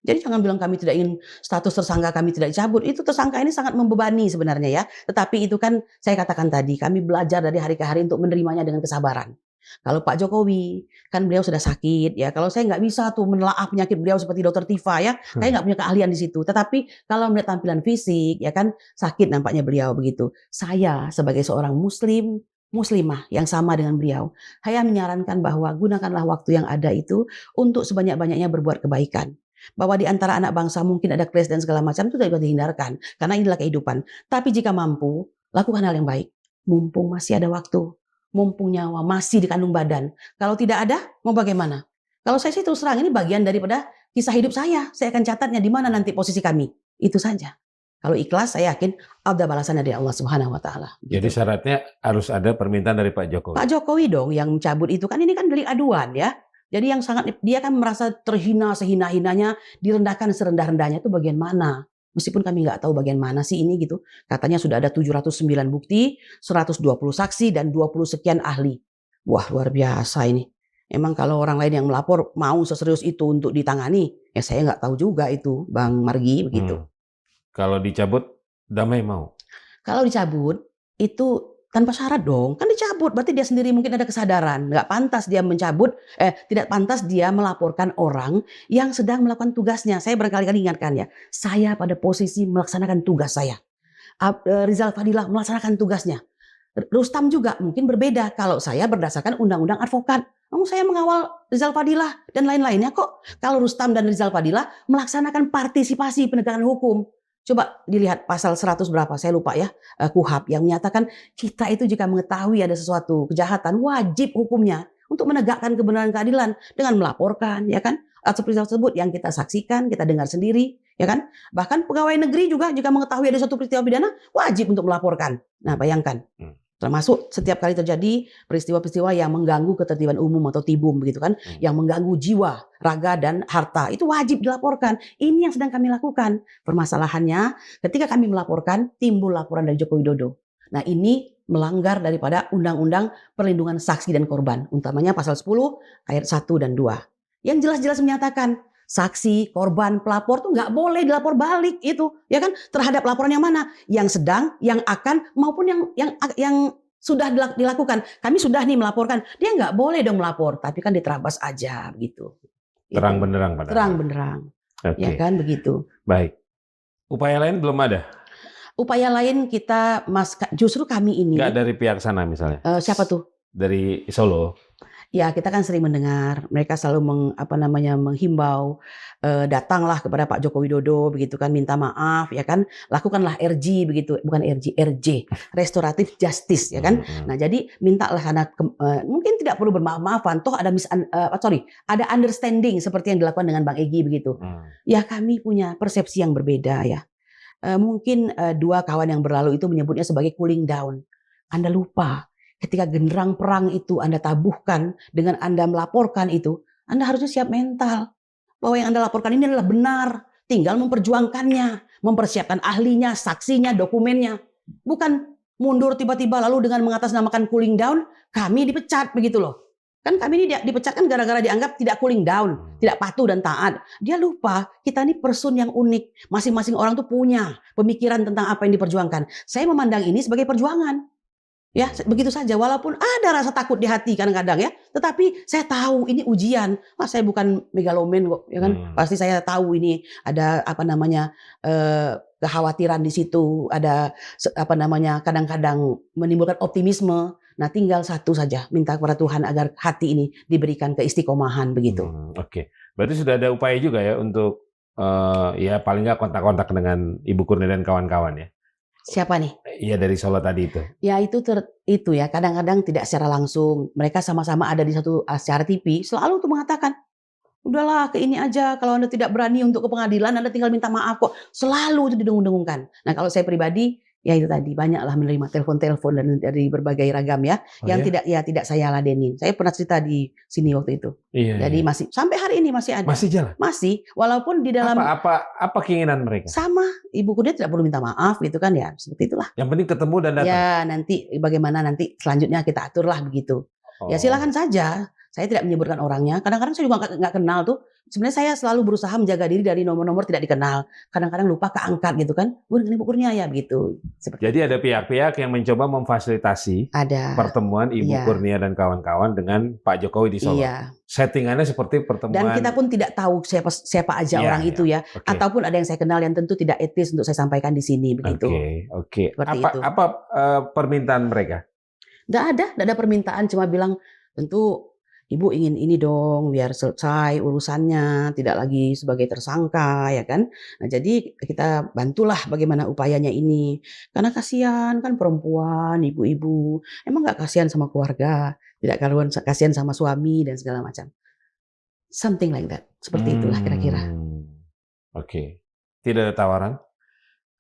Jadi jangan bilang kami tidak ingin status tersangka kami tidak dicabut. Itu tersangka ini sangat membebani sebenarnya ya. Tetapi itu kan saya katakan tadi, kami belajar dari hari ke hari untuk menerimanya dengan kesabaran. Kalau Pak Jokowi, kan beliau sudah sakit ya. Kalau saya nggak bisa tuh menelaah penyakit beliau seperti Dokter Tifa ya. Saya nggak punya keahlian di situ. Tetapi kalau melihat tampilan fisik ya kan sakit nampaknya beliau begitu. Saya sebagai seorang muslimah yang sama dengan beliau, saya menyarankan bahwa gunakanlah waktu yang ada itu untuk sebanyak-banyaknya berbuat kebaikan. Bahwa di antara anak bangsa mungkin ada clash dan segala macam itu tidak bisa dihindarkan karena inilah kehidupan. Tapi jika mampu, lakukan hal yang baik. Mumpung masih ada waktu, mumpung nyawa masih di kandung badan. Kalau tidak ada, mau bagaimana? Kalau saya sih terus terang ini bagian daripada kisah hidup saya. Saya akan catatnya di mana nanti posisi kami. Itu saja. Kalau ikhlas, saya yakin ada balasannya dari Allah Subhanahu Wa Taala. Jadi syaratnya harus ada permintaan dari Pak Jokowi. Pak Jokowi dong yang mencabut itu kan ini kan delik aduan ya. Jadi yang dia kan merasa terhina sehina-hinanya, direndahkan serendah-rendahnya itu bagian mana? Meskipun kami nggak tahu bagian mana sih ini gitu. Katanya sudah ada 709 bukti, 120 saksi dan 20 sekian ahli. Wah, luar biasa ini. Emang kalau orang lain yang melapor mau seserius itu untuk ditangani, ya saya nggak tahu juga itu, Bang Margi begitu. Kalau dicabut, damai mau? Kalau dicabut itu tanpa syarat dong, kan dicabut, berarti dia sendiri mungkin ada kesadaran, nggak pantas dia mencabut, tidak pantas dia melaporkan orang yang sedang melakukan tugasnya. Saya berkali-kali ingatkan ya, saya pada posisi melaksanakan tugas saya. Rizal Fadilah melaksanakan tugasnya. Rustam juga mungkin berbeda kalau saya berdasarkan undang-undang advokat. Namun saya mengawal Rizal Fadilah dan lain-lainnya kok. Kalau Rustam dan Rizal Fadilah melaksanakan partisipasi penegakan hukum. Coba dilihat pasal 100 berapa, saya lupa ya, KUHAP yang menyatakan kita itu jika mengetahui ada sesuatu kejahatan wajib hukumnya untuk menegakkan kebenaran keadilan dengan melaporkan, ya kan, atas peristiwa tersebut yang kita saksikan, kita dengar sendiri, ya kan. Bahkan pegawai negeri juga jika mengetahui ada suatu peristiwa pidana wajib untuk melaporkan. Nah, bayangkan. Termasuk setiap kali terjadi peristiwa-peristiwa yang mengganggu ketertiban umum atau tibum begitu kan, yang mengganggu jiwa, raga dan harta, itu wajib dilaporkan. Ini yang sedang kami lakukan. Permasalahannya ketika kami melaporkan timbul laporan dari Joko Widodo. Nah, ini melanggar daripada Undang-Undang Perlindungan Saksi dan Korban, utamanya pasal 10 ayat 1 dan 2. Yang jelas-jelas menyatakan saksi, korban, pelapor tuh nggak boleh dilapor balik itu, ya kan? Terhadap laporan yang mana? Yang sedang, yang akan, maupun yang sudah dilakukan. Kami sudah nih melaporkan, dia nggak boleh dong melapor, tapi kan diterabas aja begitu. Terang benderang padahal. Terang benderang, ya kan begitu. Baik. Upaya lain belum ada? Upaya lain kita, justru kami ini. Nggak dari pihak sana misalnya? Siapa tuh? Dari Solo. Ya, kita kan sering mendengar mereka selalu menghimbau, datanglah kepada Pak Joko Widodo begitu kan, minta maaf ya kan, lakukanlah RJ begitu, bukan RJ, restoratif justice ya kan. Nah, jadi mintalah karena mungkin tidak perlu bermaaf-maafan, toh ada ada understanding seperti yang dilakukan dengan Bang Egy begitu. Ya, kami punya persepsi yang berbeda ya. Mungkin dua kawan yang berlalu itu menyebutnya sebagai cooling down. Anda lupa. Ketika genderang perang itu Anda tabuhkan dengan Anda melaporkan itu, Anda harusnya siap mental. Bahwa yang Anda laporkan ini adalah benar. tinggal memperjuangkannya, mempersiapkan ahlinya, saksinya, dokumennya. Bukan mundur tiba-tiba lalu dengan mengatasnamakan cooling down, kami dipecat begitu loh. Kan kami ini dipecat kan gara-gara dianggap tidak cooling down, tidak patuh dan taat. Dia lupa kita ini person yang unik. Masing-masing orang tuh punya pemikiran tentang apa yang diperjuangkan. Saya memandang ini sebagai perjuangan. Ya, begitu saja. Walaupun ada rasa takut di hati kadang-kadang ya, tetapi saya tahu ini ujian. Saya bukan megaloman kok, ya kan? Pasti saya tahu ini ada kekhawatiran di situ, ada kadang-kadang menimbulkan optimisme. Nah, tinggal satu saja, minta kepada Tuhan agar hati ini diberikan keistiqomahan begitu. Oke. Berarti sudah ada upaya juga ya untuk ya paling nggak kontak-kontak dengan Ibu Kurnia dan kawan-kawan ya. Siapa nih? Iya, dari Solo tadi itu. Ya itu ya kadang-kadang tidak secara langsung. Mereka sama-sama ada di satu acara TV, selalu tuh mengatakan, udahlah ke ini aja, kalau Anda tidak berani untuk ke pengadilan, Anda tinggal minta maaf kok. Selalu itu didengung-dengungkan. Nah kalau saya pribadi, ya itu tadi banyaklah menerima telepon-telepon dari berbagai ragam ya, yang tidak saya ladenin. Saya pernah cerita di sini waktu itu. Jadi masih sampai hari ini masih ada. Masih jalan. Masih, walaupun di dalam apa keinginan mereka? sama, Ibu Kurnia tidak perlu minta maaf gitu kan ya, seperti itulah. Yang penting ketemu dan datang. Ya nanti bagaimana nanti selanjutnya kita aturlah begitu. Ya silakan saja. Saya tidak menyebutkan orangnya. Kadang-kadang saya juga nggak kenal tuh. Sebenarnya saya selalu berusaha menjaga diri dari nomor-nomor tidak dikenal. Kadang-kadang lupa keangkat gitu kan. Dengan Ibu Kurnia ya begitu. Jadi ada pihak-pihak yang mencoba memfasilitasi pertemuan Ibu Kurnia dan kawan-kawan dengan Pak Jokowi di Solo. Iya. Settingannya seperti pertemuan. Dan kita pun tidak tahu siapa aja orang itu ya. Okay. Ataupun ada yang saya kenal yang tentu tidak etis untuk saya sampaikan di sini begitu. Oke. Apa permintaan mereka? Nggak ada permintaan, cuma bilang tentu Ibu ingin ini dong, biar selesai urusannya, tidak lagi sebagai tersangka, ya kan? Nah, jadi kita bantulah bagaimana upayanya ini. Karena kasihan kan perempuan, ibu-ibu. Emang nggak kasihan sama keluarga, tidak kasihan sama suami dan segala macam. Something like that. Seperti itulah kira-kira. Oke. Tidak ada tawaran?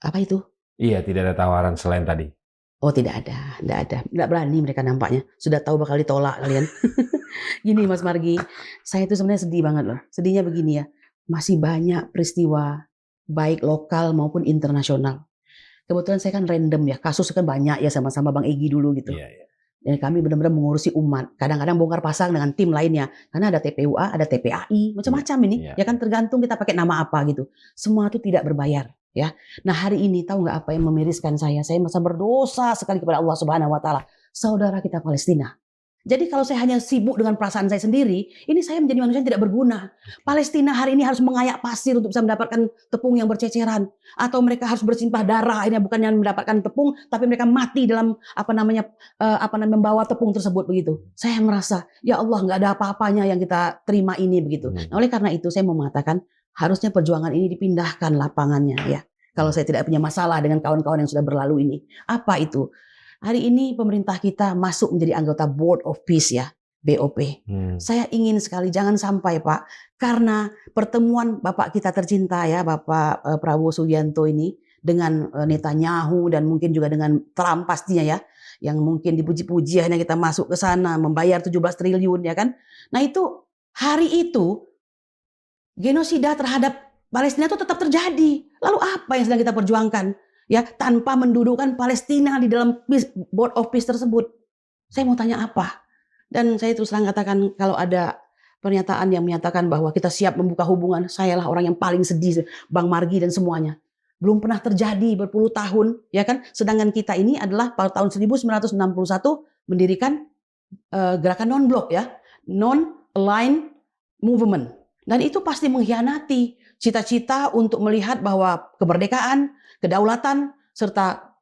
Apa itu? Iya, tidak ada tawaran selain tadi. Oh, tidak ada. Nggak berani mereka nampaknya. Sudah tahu bakal ditolak kalian. Gini Mas Margi, saya itu sebenarnya sedih banget loh. Sedihnya begini ya, masih banyak peristiwa baik lokal maupun internasional. Kebetulan saya kan random ya, kasus kan banyak ya sama-sama Bang Egy dulu gitu. Dan kami benar-benar mengurusi umat. Kadang-kadang bongkar pasang dengan tim lainnya. Karena ada TPUA, ada TPAI, macam-macam ini. Ya kan tergantung kita pakai nama apa gitu. Semua itu tidak berbayar. Ya, nah hari ini tahu nggak apa yang memiriskan saya? Saya merasa berdosa sekali kepada Allah Subhanahu Wa Taala. Saudara kita Palestina. Jadi kalau saya hanya sibuk dengan perasaan saya sendiri, ini saya menjadi manusia yang tidak berguna. Palestina hari ini harus mengayak pasir untuk bisa mendapatkan tepung yang berceceran, atau mereka harus bersimpah darah. Ini bukannya mendapatkan tepung, tapi mereka mati dalam membawa tepung tersebut begitu. Saya merasa ya Allah nggak ada apa-apanya yang kita terima ini begitu. Nah, oleh karena itu saya mau mengatakan harusnya perjuangan ini dipindahkan lapangannya ya. Kalau saya tidak punya masalah dengan kawan-kawan yang sudah berlalu ini. Apa itu? Hari ini pemerintah kita masuk menjadi anggota Board of Peace ya, BOP. Saya ingin sekali jangan sampai Pak, karena pertemuan Bapak kita tercinta ya, Bapak Prabowo Subianto ini dengan Netanyahu dan mungkin juga dengan Trump pastinya ya, yang mungkin dipuji-puji hanya kita masuk ke sana membayar 17 triliun ya kan. Nah itu hari itu genosida terhadap Palestina itu tetap terjadi. Lalu apa yang sedang kita perjuangkan? Ya, tanpa mendudukkan Palestina di dalam Board of Peace tersebut. Saya mau tanya apa? Dan saya terus terang katakan kalau ada pernyataan yang menyatakan bahwa kita siap membuka hubungan, sayalah orang yang paling sedih, Bang Margi dan semuanya. Belum pernah terjadi berpuluh tahun, ya kan? Sedangkan kita ini adalah pada tahun 1961 mendirikan gerakan non-blok ya, non-aligned movement. Dan itu pasti mengkhianati cita-cita untuk melihat bahwa kemerdekaan, kedaulatan, serta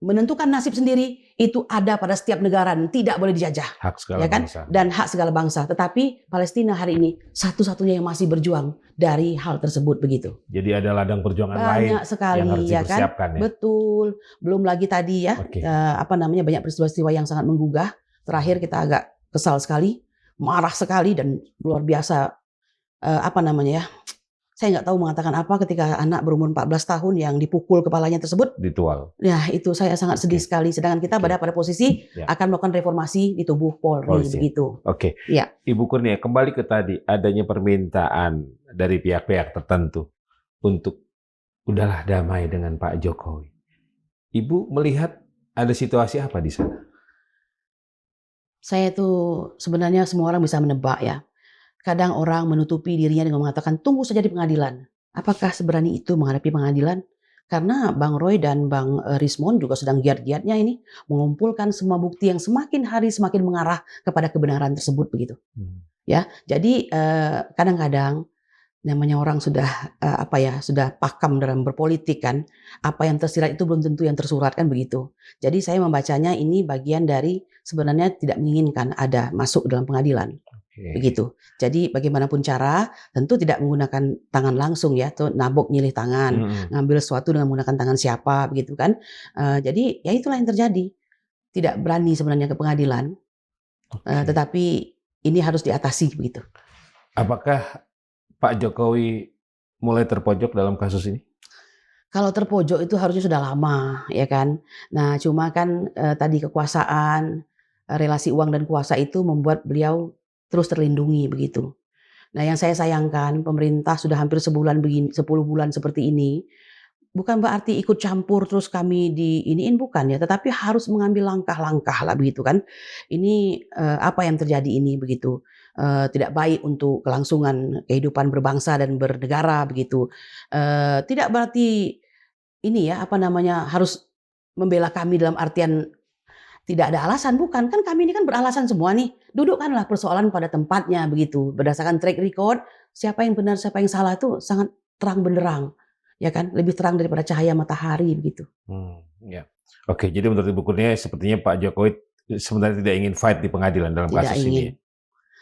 menentukan nasib sendiri itu ada pada setiap negara dan tidak boleh dijajah. Hak segala bangsa. Dan hak segala bangsa. Tetapi Palestina hari ini satu-satunya yang masih berjuang dari hal tersebut begitu. Jadi ada ladang perjuangan lain banyak sekali, yang harus dipersiapkan ya. Betul. Belum lagi tadi ya, banyak peristiwa-peristiwa yang sangat menggugah. Terakhir kita agak kesal sekali, marah sekali dan luar biasa. Saya nggak tahu mengatakan apa ketika anak berumur 14 tahun yang dipukul kepalanya tersebut. Ditual. Ya itu saya sangat sedih sekali. Sedangkan kita pada posisi akan melakukan reformasi di tubuh Polri begitu. Ya. Ibu Kurnia, kembali ke tadi adanya permintaan dari pihak-pihak tertentu untuk udahlah damai dengan Pak Jokowi. Ibu melihat ada situasi apa di sana? Saya tuh sebenarnya semua orang bisa menebak ya. Kadang orang menutupi dirinya dengan mengatakan tunggu saja di pengadilan. Apakah seberani itu menghadapi pengadilan? Karena Bang Roy dan Bang Rismon juga sedang giat-giatnya ini mengumpulkan semua bukti yang semakin hari semakin mengarah kepada kebenaran tersebut begitu. Ya, jadi kadang-kadang namanya orang sudah sudah pakam dalam berpolitik kan, apa yang tersirat itu belum tentu yang tersurat kan begitu. Jadi saya membacanya ini bagian dari sebenarnya tidak menginginkan ada masuk dalam pengadilan. Begitu. Jadi bagaimanapun cara, tentu tidak menggunakan tangan langsung ya, tuh nabok nyilih tangan, ngambil sesuatu dengan menggunakan tangan siapa begitu kan. Jadi ya itulah yang terjadi. Tidak berani sebenarnya ke pengadilan, tetapi ini harus diatasi begitu. Apakah Pak Jokowi mulai terpojok dalam kasus ini? Kalau terpojok itu harusnya sudah lama, ya kan. Nah, cuma kan tadi kekuasaan, relasi uang dan kuasa itu membuat beliau terus terlindungi begitu. Nah, yang saya sayangkan pemerintah sudah hampir 10 bulan seperti ini, bukan berarti ikut campur terus kami diiniin bukan ya, tetapi harus mengambil langkah-langkah lah begitu kan. Ini apa yang terjadi ini begitu. Tidak baik untuk kelangsungan kehidupan berbangsa dan bernegara begitu. Tidak berarti ini ya harus membela kami dalam artian tidak ada alasan, bukan. Kan kami ini kan beralasan semua nih. Dudukkanlah persoalan pada tempatnya begitu. Berdasarkan track record, siapa yang benar, siapa yang salah itu sangat terang benderang. Ya kan? Lebih terang daripada cahaya matahari begitu. Ya. Oke, jadi menurut Ibu Kurnia sepertinya Pak Jokowi sebenarnya tidak ingin fight di pengadilan dalam Tidak kasus ingin. ini.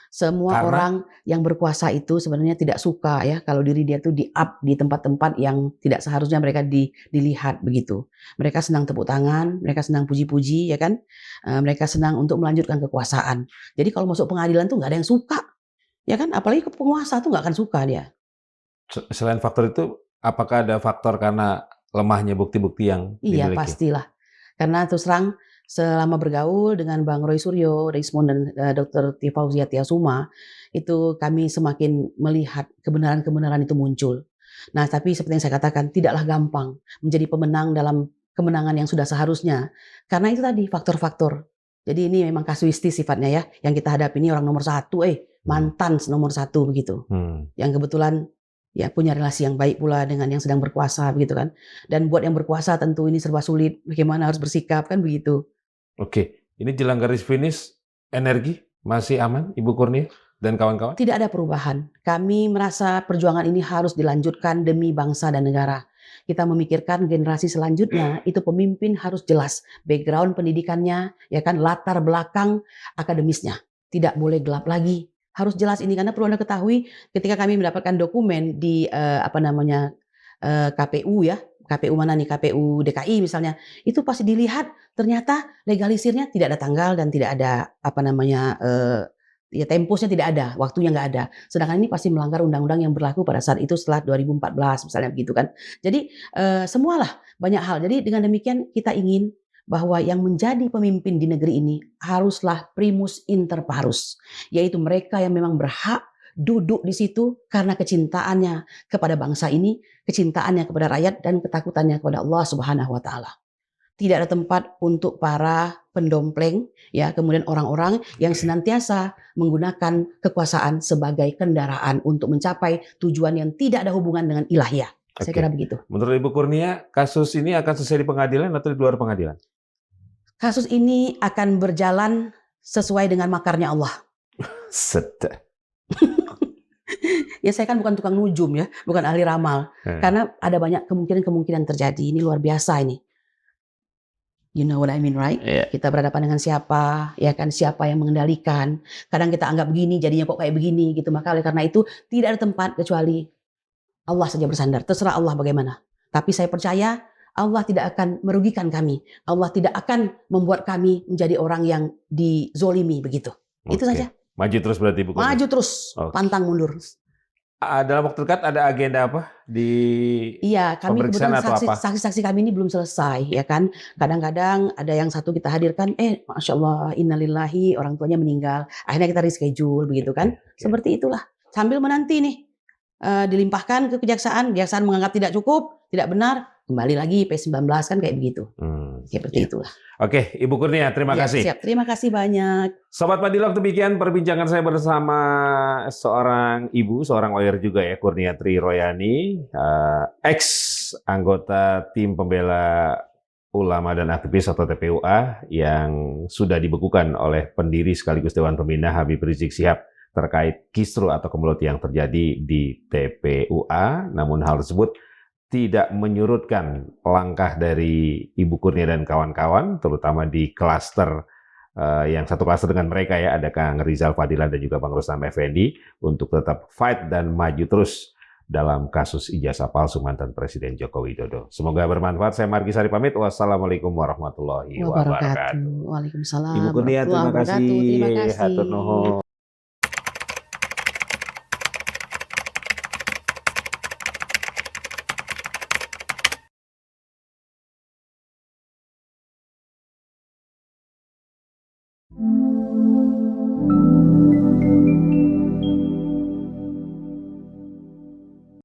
Semua orang yang berkuasa itu sebenarnya tidak suka ya kalau diri dia tuh di-up di tempat-tempat yang tidak seharusnya mereka dilihat begitu. Mereka senang tepuk tangan, mereka senang puji-puji ya kan. Mereka senang untuk melanjutkan kekuasaan. Jadi kalau masuk pengadilan tuh nggak ada yang suka. Ya kan, apalagi ke penguasa tuh nggak akan suka dia. Selain faktor itu, apakah ada faktor karena lemahnya bukti-bukti yang Iya dimiliki? pastilah. Karena terus terang selama bergaul dengan Bang Roy Suryo, Rismon dan Dr. Fauzia Tiasuma, itu kami semakin melihat kebenaran-kebenaran itu muncul. Nah, tapi seperti yang saya katakan, tidaklah gampang menjadi pemenang dalam kemenangan yang sudah seharusnya. Karena itu tadi faktor-faktor. Jadi ini memang kasuistis sifatnya ya. Yang kita hadapi ini orang nomor satu, mantan nomor satu begitu. Yang kebetulan ya punya relasi yang baik pula dengan yang sedang berkuasa begitu kan. Dan buat yang berkuasa tentu ini serba sulit, bagaimana harus bersikap kan begitu. Oke, ini jelang garis finish, energi masih aman Ibu Kurnia dan kawan-kawan? Tidak ada perubahan. Kami merasa perjuangan ini harus dilanjutkan demi bangsa dan negara. Kita memikirkan generasi selanjutnya itu pemimpin harus jelas background pendidikannya, ya kan, latar belakang akademisnya. Tidak boleh gelap lagi. Harus jelas ini karena perlu Anda ketahui ketika kami mendapatkan dokumen di KPU ya, KPU mana nih, KPU DKI misalnya, itu pasti dilihat ternyata legalisirnya tidak ada tanggal dan tidak ada temposnya tidak ada, waktunya nggak ada. Sedangkan ini pasti melanggar undang-undang yang berlaku pada saat itu setelah 2014 misalnya begitu kan. Jadi semualah banyak hal. Jadi dengan demikian kita ingin bahwa yang menjadi pemimpin di negeri ini haruslah primus inter parus, yaitu mereka yang memang berhak duduk di situ karena kecintaannya kepada bangsa ini, kecintaannya kepada rakyat dan ketakutannya kepada Allah Subhanahu wa taala. Tidak ada tempat untuk para pendompleng ya, kemudian orang-orang yang senantiasa menggunakan kekuasaan sebagai kendaraan untuk mencapai tujuan yang tidak ada hubungan dengan ilahiyah. Saya kira begitu. Menurut Ibu Kurnia, kasus ini akan selesai di pengadilan atau di luar pengadilan? Kasus ini akan berjalan sesuai dengan makarnya Allah. Sedap. Ya saya kan bukan tukang nujum ya, bukan ahli ramal. Karena ada banyak kemungkinan terjadi. Ini luar biasa ini. You know what I mean, right? Yeah. Kita berhadapan dengan siapa, ya kan, siapa yang mengendalikan. Kadang kita anggap begini, jadinya kok kayak begini gitu. Maka oleh karena itu tidak ada tempat kecuali Allah saja bersandar. Terserah Allah bagaimana. Tapi saya percaya Allah tidak akan merugikan kami. Allah tidak akan membuat kami menjadi orang yang dizolimi begitu. Itu saja. Maju terus berarti Ibu Kurnia? Maju terus, pantang mundur. Dalam waktu dekat ada agenda apa di kami pemeriksaan kebetulan atau apa? saksi-saksi kami ini belum selesai ya kan. Kadang-kadang ada yang satu kita hadirkan, Masya Allah, innalillahi, orang tuanya meninggal. Akhirnya kita reschedule begitu kan. Seperti itulah. Sambil menanti nih dilimpahkan ke kejaksaan, kejaksaan menganggap tidak cukup, tidak benar, kembali lagi P19 kan kayak begitu. Seperti itulah. Oke, Ibu Kurnia, terima kasih. Siap, terima kasih banh. Sobat Madilog, demikian perbincangan saya bersama seorang ibu, seorang lawyer juga ya, Kurniatri Royani, ex anggota tim pembela ulama dan aktivis atau TPUA yang sudah dibekukan oleh pendiri sekaligus Dewan Pembina Habib Rizik Syihab terkait kisru atau kemelut yang terjadi di TPUA. Namun hal tersebut tidak menyurutkan langkah dari Ibu Kurnia dan kawan-kawan, terutama di klaster yang satu klaster dengan mereka ya, ada Kang Rizal Fadilan dan juga Bang Rustam Effendi, untuk tetap fight dan maju terus dalam kasus ijazah palsu mantan Presiden Joko Widodo. Semoga bermanfaat. Saya Margi Sari pamit. Wassalamualaikum warahmatullahi wabarakatuh. Waalaikumsalam. Ibu Kurnia, terima kasih. Terima kasih. Hatur nuhun.